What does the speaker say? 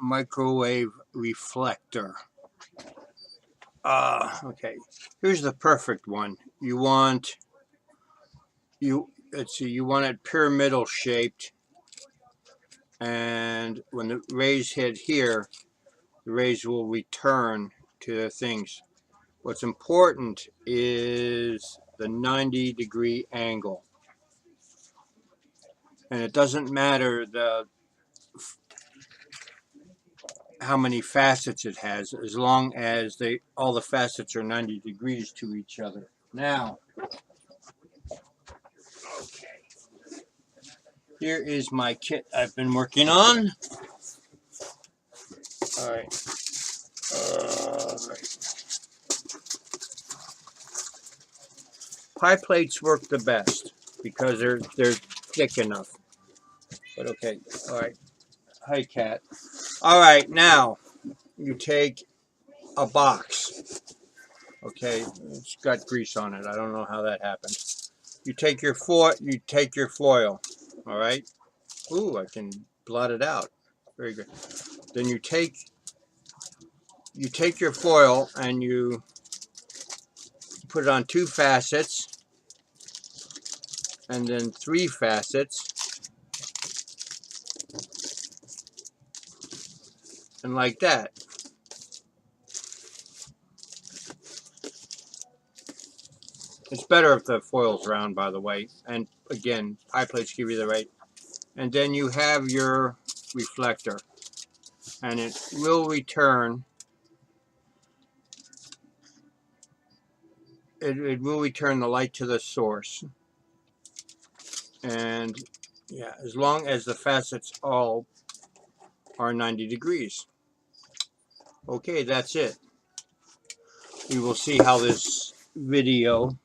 microwave reflector. Okay, here's the perfect one. Let's see, you want it pyramidal shaped, and when the rays hit here, the rays will return to their things. What's important is the 90-degree angle. And it doesn't matter how many facets it has, as long as all the facets are 90 degrees to each other. Now, here is my kit I've been working on. All right. Pie plates work the best because they're thick enough. But okay, all right. Hi, cat. All right, now you take a box. Okay, it's got grease on it. I don't know how that happened. You take your foil. All right. Ooh, I can blot it out. Very good. Then you take your foil and you put it on 2 facets, and then 3 facets, and like that. It's better if the foil's round, by the way. And again, pie plates give you the right. And then you have your reflector, and it will return. It will return the light to the source. And yeah, as long as the facets all are 90 degrees. Okay, that's it. We will see how this video